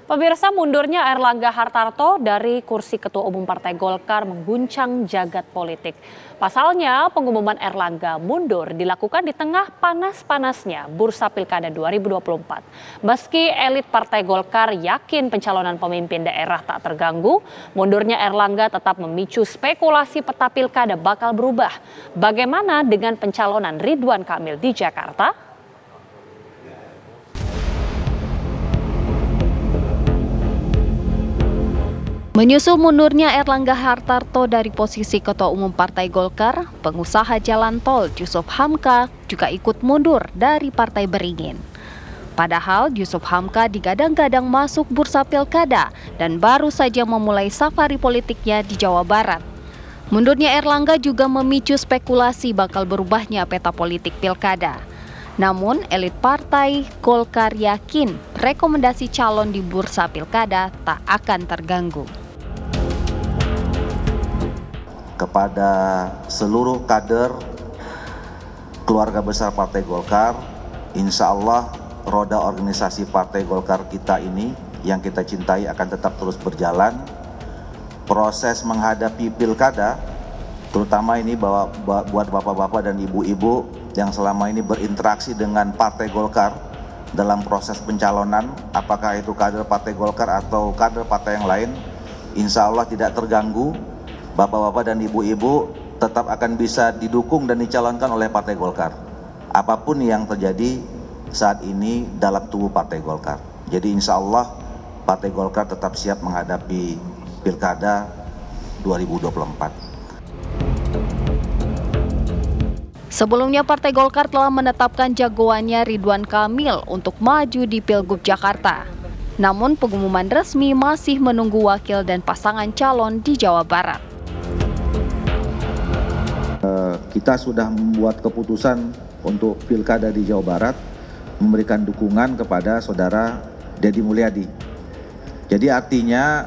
Pemirsa, mundurnya Airlangga Hartarto dari kursi Ketua Umum Partai Golkar mengguncang jagat politik. Pasalnya, pengumuman Airlangga mundur dilakukan di tengah panas-panasnya Bursa Pilkada 2024. Meski elit Partai Golkar yakin pencalonan pemimpin daerah tak terganggu, mundurnya Airlangga tetap memicu spekulasi peta pilkada bakal berubah. Bagaimana dengan pencalonan Ridwan Kamil di Jakarta? Menyusul mundurnya Airlangga Hartarto dari posisi Ketua Umum Partai Golkar, pengusaha jalan tol Yusuf Hamka juga ikut mundur dari Partai Beringin. Padahal Yusuf Hamka digadang-gadang masuk bursa pilkada dan baru saja memulai safari politiknya di Jawa Barat. Mundurnya Airlangga juga memicu spekulasi bakal berubahnya peta politik pilkada. Namun, elit Partai Golkar yakin rekomendasi calon di bursa pilkada tak akan terganggu. Kepada seluruh kader keluarga besar Partai Golkar, insya Allah roda organisasi Partai Golkar kita ini yang kita cintai akan tetap terus berjalan. Proses menghadapi pilkada, terutama ini buat bapak-bapak dan ibu-ibu yang selama ini berinteraksi dengan Partai Golkar dalam proses pencalonan, apakah itu kader Partai Golkar atau kader partai yang lain, insya Allah tidak terganggu. Bapak-bapak dan ibu-ibu tetap akan bisa didukung dan dicalonkan oleh Partai Golkar. Apapun yang terjadi saat ini dalam tubuh Partai Golkar. Jadi insya Allah Partai Golkar tetap siap menghadapi Pilkada 2024. Sebelumnya Partai Golkar telah menetapkan jagoannya Ridwan Kamil untuk maju di Pilgub Jakarta. Namun pengumuman resmi masih menunggu wakil dan pasangan calon di Jawa Barat. Kita sudah membuat keputusan untuk Pilkada di Jawa Barat, memberikan dukungan kepada Saudara Deddy Mulyadi. Jadi artinya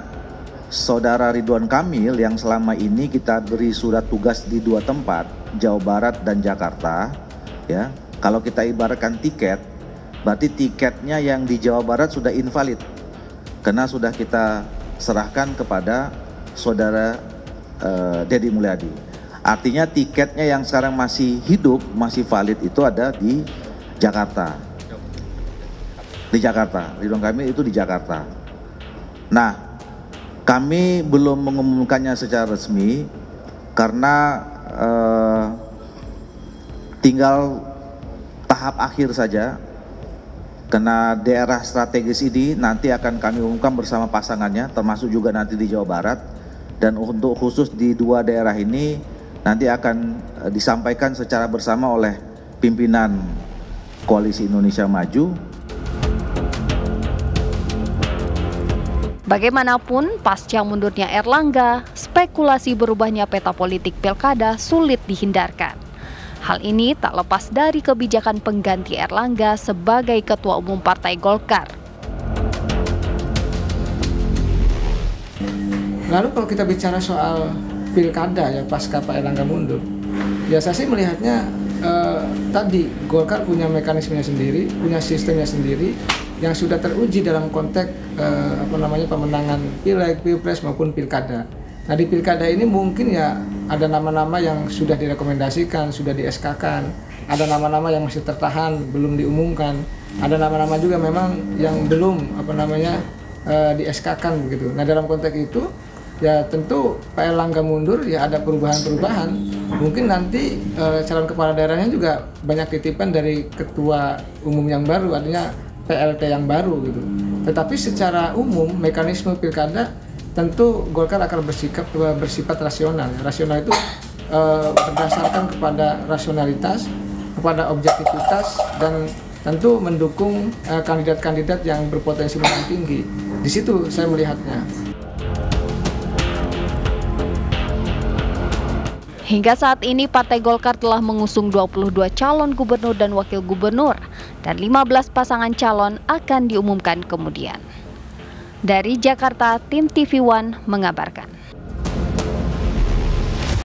Saudara Ridwan Kamil yang selama ini kita beri surat tugas di dua tempat, Jawa Barat dan Jakarta, ya. Kalau kita ibaratkan tiket, berarti tiketnya yang di Jawa Barat sudah invalid, karena sudah kita serahkan kepada Saudara Deddy Mulyadi. Artinya tiketnya yang sekarang masih hidup, masih valid itu ada di Jakarta. Di Jakarta, Ridwan Kamil itu di Jakarta. Nah, kami belum mengumumkannya secara resmi karena tinggal tahap akhir saja. Karena daerah strategis ini nanti akan kami umumkan bersama pasangannya, termasuk juga nanti di Jawa Barat. Dan untuk khusus di dua daerah ini nanti akan disampaikan secara bersama oleh pimpinan Koalisi Indonesia Maju. Bagaimanapun, pasca mundurnya Airlangga, spekulasi berubahnya peta politik pilkada sulit dihindarkan. Hal ini tak lepas dari kebijakan pengganti Airlangga sebagai Ketua Umum Partai Golkar. Lalu kalau kita bicara soal pilkada ya pasca Pak Airlangga mundur, ya saya sih melihatnya tadi Golkar punya mekanismenya sendiri, punya sistemnya sendiri yang sudah teruji dalam konteks pemenangan pileg, pilpres maupun pilkada. Nah di pilkada ini mungkin ya ada nama-nama yang sudah direkomendasikan, sudah di SK-kan, ada nama-nama yang masih tertahan, belum diumumkan, ada nama-nama juga memang yang belum di SK-kan begitu. Nah dalam konteks itu ya tentu Pak Airlangga mundur ya ada perubahan-perubahan. Mungkin nanti calon kepala daerahnya juga banyak titipan dari ketua umum yang baru, artinya PLT yang baru gitu. Tetapi secara umum mekanisme pilkada tentu Golkar akan bersifat rasional. Rasional itu berdasarkan kepada rasionalitas, kepada objektivitas, dan tentu mendukung kandidat-kandidat yang berpotensi menang tinggi. Di situ saya melihatnya. Hingga saat ini Partai Golkar telah mengusung 22 calon gubernur dan wakil gubernur, dan 15 pasangan calon akan diumumkan kemudian. Dari Jakarta, tim TV One mengabarkan.